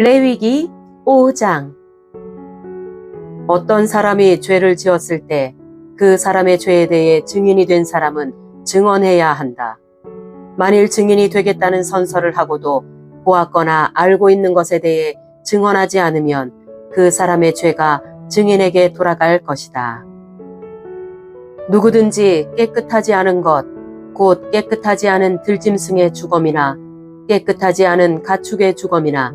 레위기 5장. 어떤 사람이 죄를 지었을 때 그 사람의 죄에 대해 증인이 된 사람은 증언해야 한다. 만일 증인이 되겠다는 선서를 하고도 보았거나 알고 있는 것에 대해 증언하지 않으면 그 사람의 죄가 증인에게 돌아갈 것이다. 누구든지 깨끗하지 않은 것, 곧 깨끗하지 않은 들짐승의 주검이나 깨끗하지 않은 가축의 주검이나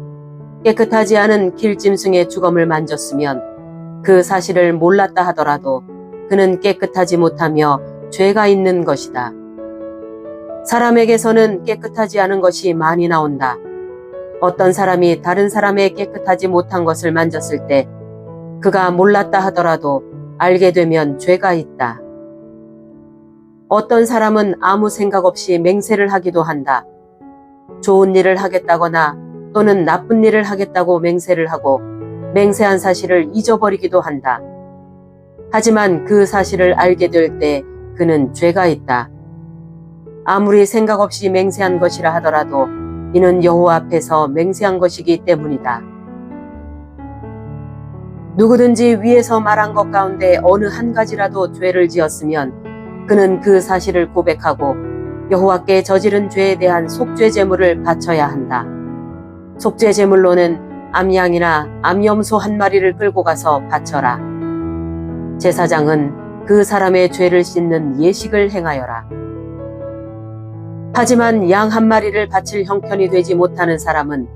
깨끗하지 않은 길짐승의 주검을 만졌으면 그 사실을 몰랐다 하더라도 그는 깨끗하지 못하며 죄가 있는 것이다. 사람에게서는 깨끗하지 않은 것이 많이 나온다. 어떤 사람이 다른 사람의 깨끗하지 못한 것을 만졌을 때 그가 몰랐다 하더라도 알게 되면 죄가 있다. 어떤 사람은 아무 생각 없이 맹세를 하기도 한다. 좋은 일을 하겠다거나 또는 나쁜 일을 하겠다고 맹세를 하고 맹세한 사실을 잊어버리기도 한다. 하지만 그 사실을 알게 될 때 그는 죄가 있다. 아무리 생각 없이 맹세한 것이라 하더라도 이는 여호와 앞에서 맹세한 것이기 때문이다. 누구든지 위에서 말한 것 가운데 어느 한 가지라도 죄를 지었으면 그는 그 사실을 고백하고 여호와께 저지른 죄에 대한 속죄 제물을 바쳐야 한다. 속죄 제물로는 암양이나 암염소 한 마리를 끌고 가서 바쳐라. 제사장은 그 사람의 죄를 씻는 예식을 행하여라. 하지만 양 한 마리를 바칠 형편이 되지 못하는 사람은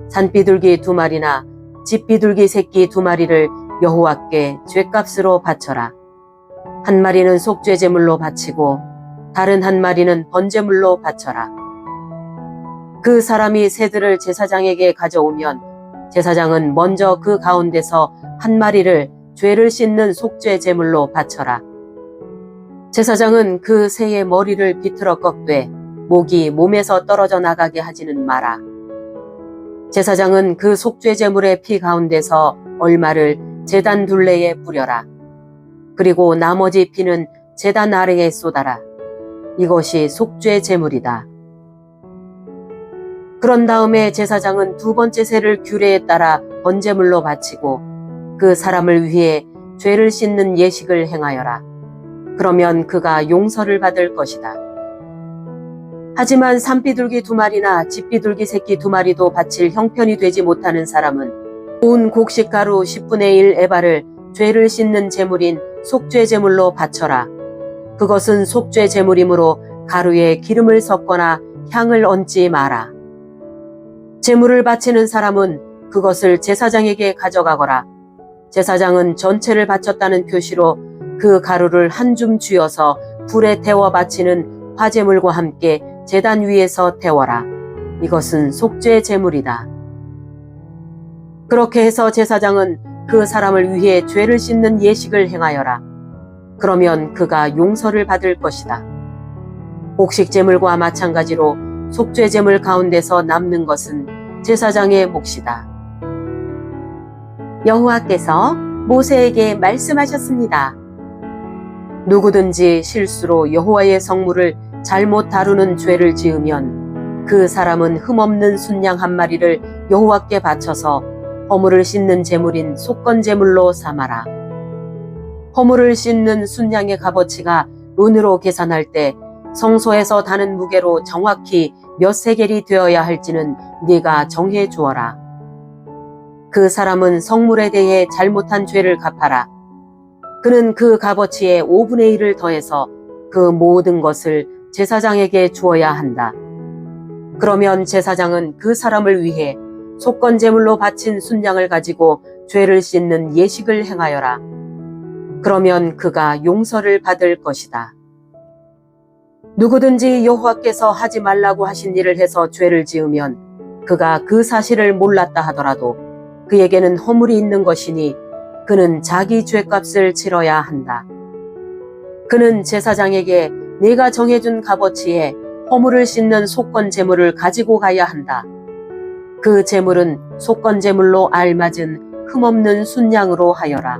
산비둘기 2마리나 집비둘기 새끼 2마리를 여호와께 죄값으로 바쳐라. 한 마리는 속죄 제물로 바치고 다른 한 마리는 번제물로 바쳐라. 그 사람이 새들을 제사장에게 가져오면 제사장은 먼저 그 가운데서 한 마리를 죄를 씻는 속죄 제물로 바쳐라. 제사장은 그 새의 머리를 비틀어 꺾되 목이 몸에서 떨어져 나가게 하지는 마라. 제사장은 그 속죄 제물의 피 가운데서 얼마를 제단 둘레에 뿌려라. 그리고 나머지 피는 제단 아래에 쏟아라. 이것이 속죄 제물이다. 그런 다음에 제사장은 2번째 새를 규례에 따라 번제물로 바치고 그 사람을 위해 죄를 씻는 예식을 행하여라. 그러면 그가 용서를 받을 것이다. 하지만 산비둘기 2마리나 집비둘기 새끼 2마리도 바칠 형편이 되지 못하는 사람은 온 곡식가루 10분의 1 에바를 죄를 씻는 제물인 속죄 제물로 바쳐라. 그것은 속죄 제물이므로 가루에 기름을 섞거나 향을 얹지 마라. 제물을 바치는 사람은 그것을 제사장에게 가져가거라. 제사장은 전체를 바쳤다는 표시로 그 가루를 한 줌 쥐어서 불에 태워 바치는 화제물과 함께 제단 위에서 태워라. 이것은 속죄 제물이다. 그렇게 해서 제사장은 그 사람을 위해 죄를 씻는 예식을 행하여라. 그러면 그가 용서를 받을 것이다. 곡식 제물과 마찬가지로 속죄 제물 가운데서 남는 것은 제사장의 몫이다. 여호와께서 모세에게 말씀하셨습니다. 누구든지 실수로 여호와의 성물을 잘못 다루는 죄를 지으면 그 사람은 흠없는 순양 한 마리를 여호와께 바쳐서 허물을 씻는 제물인 속건 제물로 삼아라. 허물을 씻는 순양의 값어치가 은으로 계산할 때 성소에서 다는 무게로 정확히 몇 세겔이 되어야 할지는 네가 정해 주어라. 그 사람은 성물에 대해 잘못한 죄를 갚아라. 그는 그 값어치의 5분의 1을 더해서 그 모든 것을 제사장에게 주어야 한다. 그러면 제사장은 그 사람을 위해 속건 제물로 바친 순양을 가지고 죄를 씻는 예식을 행하여라. 그러면 그가 용서를 받을 것이다. 누구든지 여호와께서 하지 말라고 하신 일을 해서 죄를 지으면 그가 그 사실을 몰랐다 하더라도 그에게는 허물이 있는 것이니 그는 자기 죄값을 치러야 한다. 그는 제사장에게 내가 정해준 값어치에 허물을 씻는 속건 제물을 가지고 가야 한다. 그 제물은 속건 제물로 알맞은 흠없는 순양으로 하여라.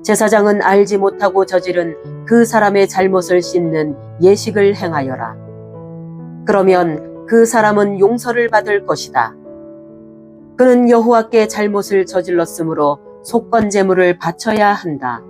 제사장은 알지 못하고 저지른 그 사람의 잘못을 씻는 예식을 행하여라. 그러면 그 사람은 용서를 받을 것이다. 그는 여호와께 잘못을 저질렀으므로 속건 제물을 바쳐야 한다.